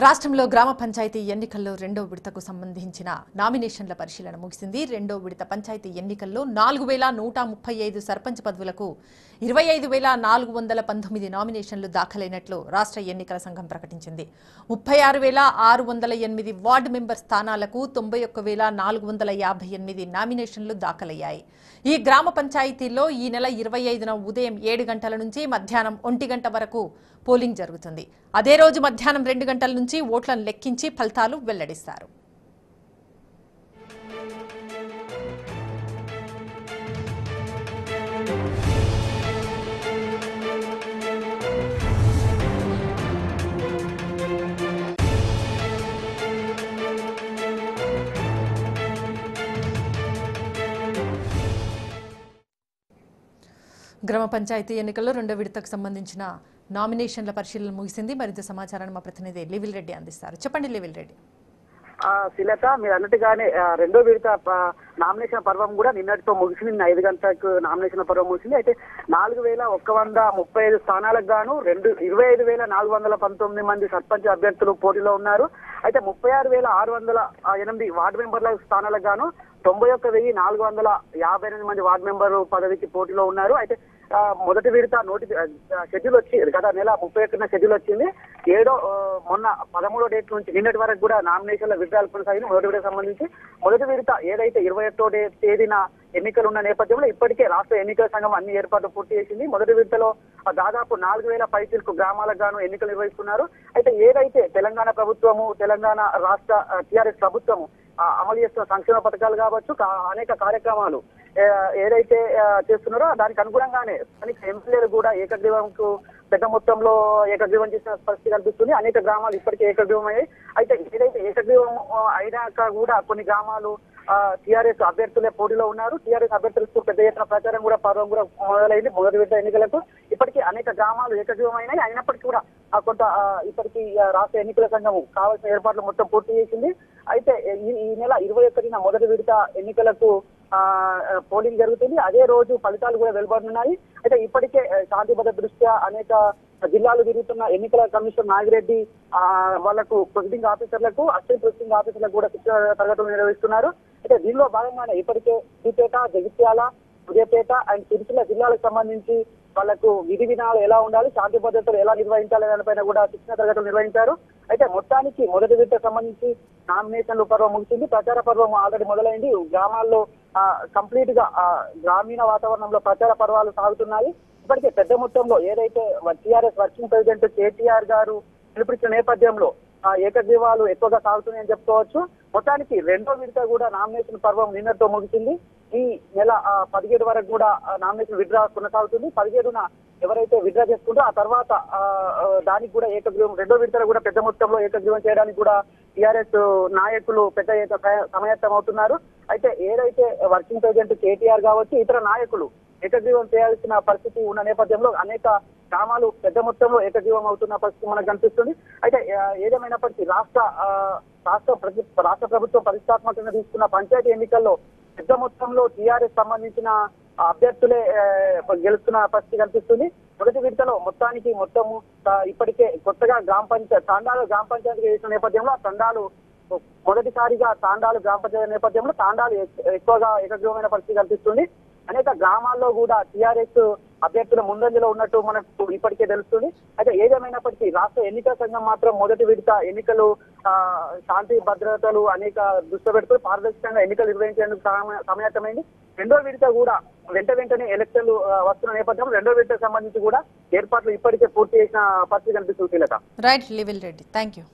రాష్ట్రంలో గ్రామ పంచాయతీ ఎన్నికల్లో రెండో విడతకు సంబంధించిన నామినేషన్ల పరిశీలన ముగిసింది. రెండో విడత పంచాయతీ ఎన్నికల్లో 4135 సర్పంచ్ పదవులకు 25419 నామినేషన్లు దాఖలైనట్లు రాష్ట్ర ఎన్నికల సంఘం ప్రకటించింది. 36608 వార్డు మెంబర్ స్థానాలకు 91458 నామినేషన్లు దాఖలయ్యాయి. ఈ గ్రామ పంచాయతీల్లో ఈ నెల 25న ఉదయం 7 గంటల నుంచి మధ్యాహ్నం 1 గంట వరకు పోలింగ్ జరుగుతుంది. అదే రోజు మధ్యాహ్నం 2 గంటల నుంచి ఓట్లను లెక్కించి ఫలితాలు వెల్లడిస్తారు. గ్రామ పంచాయతీ ఎన్నికల్లో రెండో విడతకు సంబంధించిన నామినేషన్ల పరిశీలన ముగిసింది. మరింత సమాచారాన్ని మా ప్రతినిధి లివిల్ రెడ్డి అందిస్తారు. చెప్పండి లివిల్ రెడ్డి. శిలత, మీరు అన్నట్టుగానే రెండో విడత నామినేషన్ పర్వం కూడా నిన్నటితో ముగిసింది. 5 గంటలకు నామినేషన్ పర్వం ముగిసింది. అయితే 4135 స్థానాలకు గాను 25419 మంది సర్పంచ్ అభ్యర్థులు పోటీలో ఉన్నారు. అయితే 36608 వార్డు మెంబర్ల స్థానాలకు గాను 91458 మంది వార్డు మెంబర్లు పదవికి పోటీలో ఉన్నారు. అయితే మొదటి విడత షెడ్యూల్ వచ్చి గత నెల 31న షెడ్యూల్ వచ్చింది. మొన్న 13వ డేట్ నుంచి నిన్నటి వరకు కూడా నామినేషన్ల విడ్రాలు కొనసాగింది. మొదటి విడతకు సంబంధించి మొదటి విడత ఏదైతే 21వ తేదీన ఎన్నికలు ఉన్న నేపథ్యంలో ఇప్పటికే రాష్ట్ర ఎన్నికల సంఘం అన్ని ఏర్పాట్లు పూర్తి చేసింది. మొదటి విడతలో దాదాపు 4000 పైచిలకు గ్రామాలకు గాను ఎన్నికలు నిర్వహిస్తున్నారు. అయితే ఏదైతే తెలంగాణ ప్రభుత్వము, తెలంగాణ రాష్ట్ర టీఆర్ఎస్ ప్రభుత్వము అమలు చేస్తున్న సంక్షేమ పథకాలు కావచ్చు, అనేక కార్యక్రమాలు ఏదైతే చేస్తున్నారో దానికి అనుగుణంగానే స్థానిక ఎమ్మెల్యేలు కూడా ఏకగ్రీవంకు పెద్ద మొత్తంలో ఏకగ్రీవం చేసిన పరిస్థితి కనిపిస్తుంది. అనేక గ్రామాలు ఇప్పటికే ఏకగ్రీవం అయ్యాయి. అయితే ఏదైతే ఏకగ్రీవం అయినాక కూడా కొన్ని గ్రామాలు టీఆర్ఎస్ అభ్యర్థులే పోటీలో ఉన్నారు. టీఆర్ఎస్ అభ్యర్థులకు పెద్ద ఎత్తున ప్రచారం కూడా పర్వం కూడా మొదలైంది. మొదటి విడత ఎన్నికలకు ఇప్పటికీ అనేక గ్రామాలు ఏకగ్రీవం అయినాయి. అయినప్పటికీ కూడా కొంత ఇప్పటికీ రాష్ట్ర ఎన్నికల సంఘం కావాల్సిన ఏర్పాట్లు మొత్తం పూర్తి చేసింది. అయితే ఈ నెల 21న మొదటి విడత ఎన్నికలకు పోలింగ్ జరుగుతుంది. అదే రోజు ఫలితాలు కూడా వెలువడనున్నాయి. అయితే ఇప్పటికే శాంతి భద్రత దృష్ట్యా అనేక జిల్లాలు తిరుగుతున్న ఎన్నికల కమిషనర్ నాగిరెడ్డి వాళ్లకు ప్రిసైడింగ్ ఆఫీసర్లకు, అసిస్టెంట్ ప్రిసైడింగ్ ఆఫీసర్లకు కూడా శిక్షణ తరగతులు నిర్వహిస్తున్నారు. అయితే దీనిలో భాగంగానే ఇప్పటికే సిద్దిపేట, జగిత్యాల, సూర్యాపేట అండ్ సిరిసిల్ల జిల్లాలకు సంబంధించి వాళ్లకు విధి విధానాలు ఎలా ఉండాలి, శాంతి భద్రతలు ఎలా నిర్వహించాలి దానిపైన కూడా శిక్షణ తరగతులు నిర్వహించారు. అయితే మొత్తానికి మొదటి విడతకు సంబంధించి నామినేషన్ల పర్వం ముగిసింది. ప్రచార పర్వం ఆల్రెడీ మొదలైంది. గ్రామాల్లో కంప్లీట్ గా గ్రామీణ వాతావరణంలో ప్రచార పర్వాలు సాగుతున్నాయి. ఇప్పటికే పెద్ద మొత్తంలో ఏదైతే టీఆర్ఎస్ వర్కింగ్ ప్రెసిడెంట్ కేటీఆర్ గారు పిలుపునిచ్చిన నేపథ్యంలో ఏకగ్రీవాలు ఎక్కువగా సాగుతున్నాయని చెప్పుకోవచ్చు. మొత్తానికి రెండో విడత కూడా నామినేషన్ పర్వం నిన్నటితో ముగిసింది. ఈ నెల 17 వరకు కూడా నామినేషన్ విత్డ్రా కొనసాగుతుంది. 17న ఎవరైతే విత్డ్రా చేసుకుంటో ఆ తర్వాత దానికి కూడా ఏకగ్రీవం రెండో విడతలో కూడా పెద్ద మొత్తంలో ఏకగ్రీవం చేయడానికి కూడా టీఆర్ఎస్ నాయకులు పెద్ద సమాయత్తం అవుతున్నారు. అయితే ఏదైతే వర్కింగ్ ప్రెసిడెంట్ కేటీఆర్ కావచ్చు, ఇతర నాయకులు ఏకగ్రీవం చేయాల్సిన పరిస్థితి ఉన్న నేపథ్యంలో అనేక గ్రామాలు పెద్ద మొత్తంలో ఏకగ్రీవం అవుతున్న పరిస్థితి మనకు కనిపిస్తుంది. అయితే ఏదేమైనప్పటికీ రాష్ట్ర ప్రభుత్వం ప్రతిష్టాత్మకంగా తీసుకున్న పంచాయతీ ఎన్నికల్లో పెద్ద మొత్తంలో టీఆర్ఎస్ సంబంధించిన అభ్యర్థులే గెలుస్తున్న పరిస్థితి కనిపిస్తుంది. మొదటి విడతలో మొత్తము ఇప్పటికే కొత్తగా తాండాలు గ్రామ పంచాయతీ చేసిన నేపథ్యంలో తాండాలు మొదటిసారిగా గ్రామ పంచాయతీ నేపథ్యంలో తాండాలు ఎక్కువగా ఏకగ్రీవమైన పరిస్థితి కనిపిస్తుంది. అనేక గ్రామాల్లో కూడా టీఆర్ఎస్ అభ్యర్థుల ముందంజలో ఉన్నట్టు మనకు ఇప్పటికే తెలుస్తుంది. అయితే ఏదేమైనప్పటికీ రాష్ట్ర ఎన్నికల సంఘం మాత్రం మొదటి విడత ఎన్నికలు శాంతి భద్రతలు అనేక దృష్టి పెడుతూ పారదర్శకంగా ఎన్నికలు నిర్వహించేందుకు సమాయత్తమైంది. రెండో విడత కూడా వెంటనే ఎలక్షన్లు వస్తున్న నేపథ్యంలో రెండో విడతకు సంబంధించి కూడా ఏర్పాట్లు ఇప్పటికే పూర్తి చేసిన పరిస్థితి కనిపిస్తుంది. రైట్ లివిల్ రెడ్డి, థ్యాంక్ యూ.